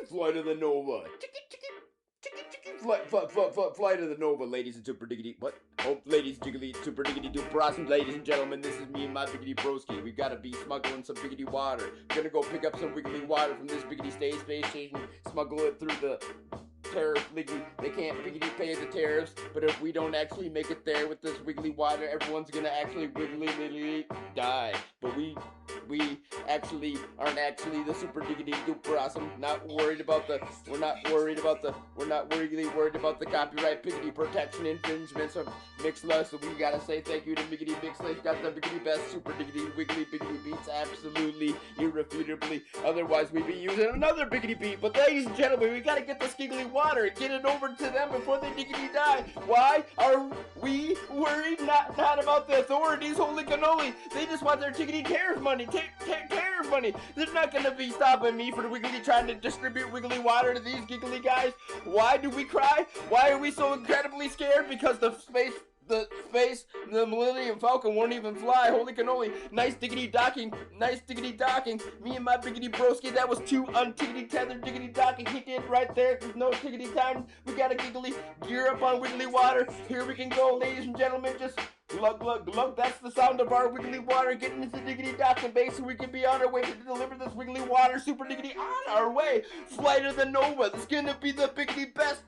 Fly to the Nova. Fly to the Nova, ladies and super diggity. What? Oh, ladies jiggly, super diggity do awesome, ladies and gentlemen. This is me and my biggity broski. We gotta be smuggling some biggity water. We're gonna go pick up some wiggly water from this biggity space station, smuggle it through the tariff leaky. They can't biggity pay the tariffs, but if we don't actually make it there with this wiggly water, everyone's gonna actually wiggly die. But we actually aren't actually the super diggity duper awesome. Not worried about the we're not worried about the copyright biggity protection infringements of Mixla. So we gotta say thank you to Biggity Mixla. Got the biggity best super diggity wiggly biggity beats absolutely irrefutably. Otherwise we'd be using another biggity beat. But ladies and gentlemen, we gotta get the skiggly water and get it over to them before they diggity die. Why are we worried? Not about the authorities, holy cannoli. They just want their tiggity tariff money. Tariff money. They're not gonna be stopping me for wiggly trying to distribute wiggly water to these giggly guys. Why do we cry? Why are we so incredibly scared? Because the Millennium Falcon won't even fly. Holy cannoli. Nice diggity docking. Me and my biggity broski, that was two untiggity tethered diggity docking. He did right there. There's no tiggity time. We gotta giggly gear up on wiggly water. Here we can go, ladies and gentlemen. Just glug, glug, glug. That's the sound of our wiggly water getting into diggity docking bay so we can be on our way to deliver this wiggly water super diggity on our way. Fly to the Nova. This is gonna be the biggity best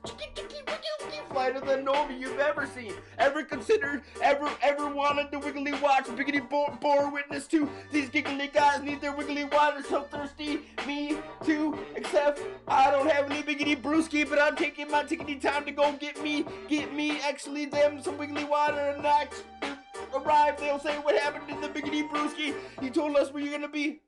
fly to the Nova you've ever seen, ever considered, ever wanted to wiggly watch. Biggity bore witness to these giggly guys need their wiggly water so thirsty. Me too, except I don't have any biggity brewski, but I'm taking my tickety time to go get me actually them some wiggly water and next arrive. They'll say what happened to the biggity brewski. You told us where you're gonna be.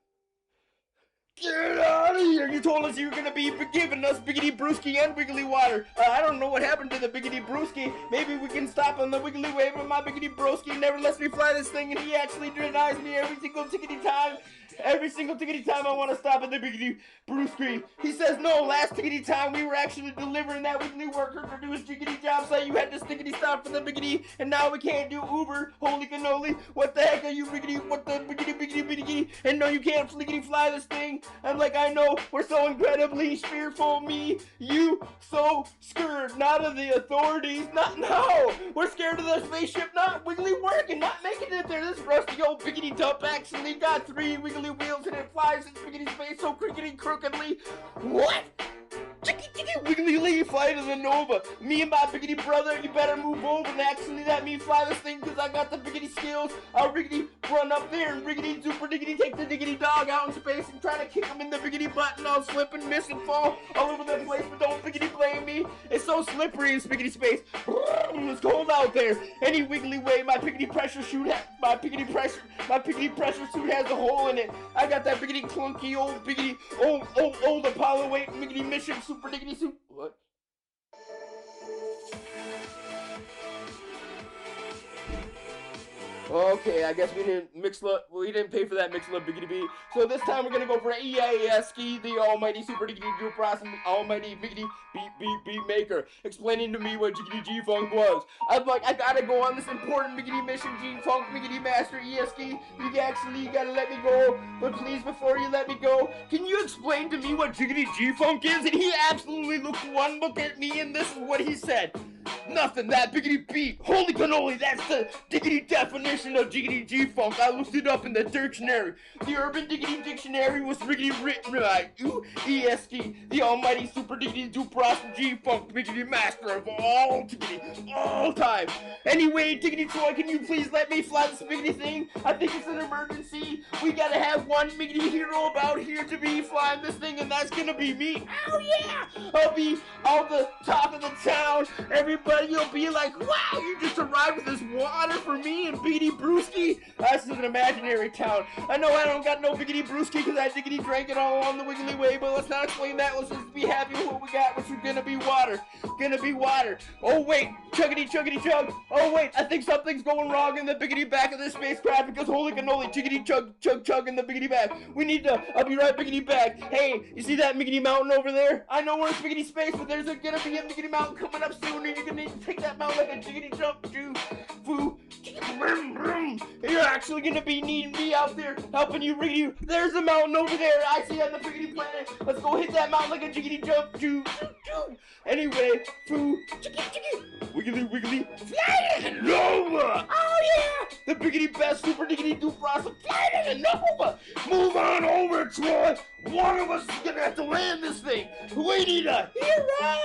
Get out of here! You told us you were gonna be giving us biggity brewski and wiggly water. I don't know what happened to the biggity brewski. Maybe we can stop on the wiggly wave, but my biggity broski never lets me fly this thing, and he actually denies me every single tickety time. Every single tickety time I want to stop at the biggity brewski. He says no, last tickety time we were actually delivering that wiggly worker to do his jiggity job, so you had to stickety stop for the biggity, and now we can't do Uber. Holy cannoli, what the heck are you biggity, what the biggity, and no, you can't fliggity fly this thing. I'm like, I know, we're so incredibly fearful, me, you, so scared, not of the authorities, no, we're scared of the spaceship not wiggly working, not making it there. This rusty old biggity dump actually got 3 wiggly wheels and it flies in biggity space so crickety crookedly. What? Wiggly fly to the Nova. Me and my biggity brother, you better move over and actually let me fly this thing because I got the biggity skills. I'll riggity run up there and riggity super diggity take the diggity dog out in space and try to kick him in the biggity butt, and I'll slip and miss and fall all over the place, but don't biggity blame me. It's so slippery in biggity space. It's cold out there. Any wiggly way, my biggity pressure suit has a hole in it. I got that biggity clunky old biggity old Apollo 8 biggity mission super diggity suit. What? Okay, I guess we didn't pay for that Mixla biggity beat. So this time we're gonna go for EASKI, the almighty super diggity duper awesome almighty biggity beat maker, explaining to me what jiggity G-Funk was. I'm like, I gotta go on this important biggity mission, G-Funk biggity master ESKI. You gotta let me go, but please, before you let me go, can you explain to me what jiggity G-Funk is? And he absolutely looked one look at me, and this is what he said. Nothing, that biggity beat. Holy cannoli, that's the diggity definition of jiggity G-Funk. I looked it up in the dictionary. The Urban Diggity Dictionary was riggity written by ESD, the almighty super diggity duper awesome G-Funk biggity master of all diggity, all time. Anyway, Diggity Troy, can you please let me fly this biggity thing? I think it's an emergency. We gotta have one biggity hero about here to be flying this thing, and that's gonna be me. Oh yeah! I'll be on the top of the town. Everybody will be like, wow, you just arrived with this water for me and Beatty Brewski. This is an imaginary town. I know I don't got no biggity brewski because I diggity drank it all on the wiggly way, but let's not explain that. Let's just be happy with what we got, which is gonna be water. Oh wait, chuggity chug. Oh wait, I think something's going wrong in the biggity back of this spacecraft because holy cannoli, chiggity chug in the biggity back. We need to, I'll be right biggity back. Hey, you see that biggity mountain over there? I know we're in biggity space, but there's gonna be a biggity mountain coming up soon, and you're gonna need to take that mountain like a jiggity jump, foo. You're actually gonna be needing me out there, helping you read you. There's a mountain over there I see on the Piggity Planet. Let's go hit that mountain like a jiggity jump. Anyway, foo, wiggly wiggly, flying Nova. Oh yeah, the biggity best super diggity duper awesome flying Nova. Move on over, Troy. One of us is gonna have to land this thing. We need a hero.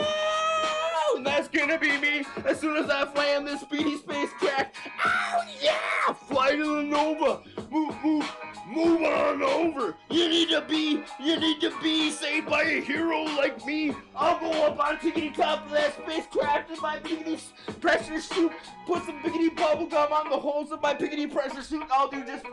And that's gonna be me as soon as I land this speedy spacecraft. Oh yeah! Fly to the Nova! Move on over! You need to be saved by a hero like me. I'll go up on tickety top of that spacecraft in my biggity pressure suit, put some biggity bubble gum on the holes of my biggity pressure suit. I'll do just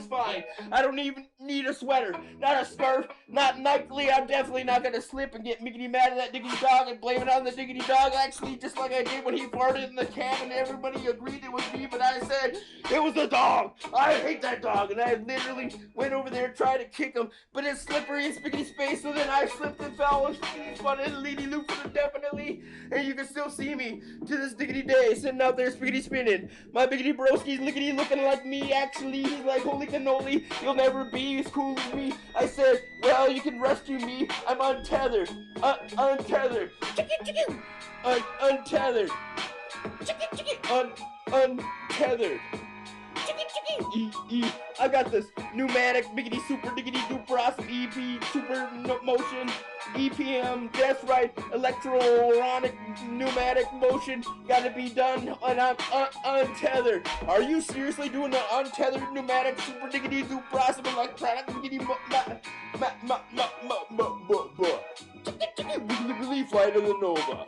fine. I don't even need a sweater, not a scarf, not likely. I'm definitely not gonna slip and get miggity mad at that diggity dog and blame it on the diggity dog. Actually, just like I did when he farted in the can and everybody agreed it was me, but I said it was the dog. I hate that dog, and I literally went over there trying to kick him, but it's slippery in spiggity space, so then I slipped and fell. It's fun and leady loop for the definitely, and you can still see me to this diggity day sitting out there spiggity spinning. My biggity broski's lickety looking like me. Actually, he's like holy cannoli. You'll never be as cool as me. I said, well, you can rescue me. I'm untethered. Untethered. Untethered. Untethered. I got this pneumatic biggity super diggity duper awesome EP super motion EPM. That's right, electronic pneumatic motion. Got to be done, and I'm untethered. Are you seriously doing an untethered pneumatic super diggity duper awesome electronic biggity fly to the Nova?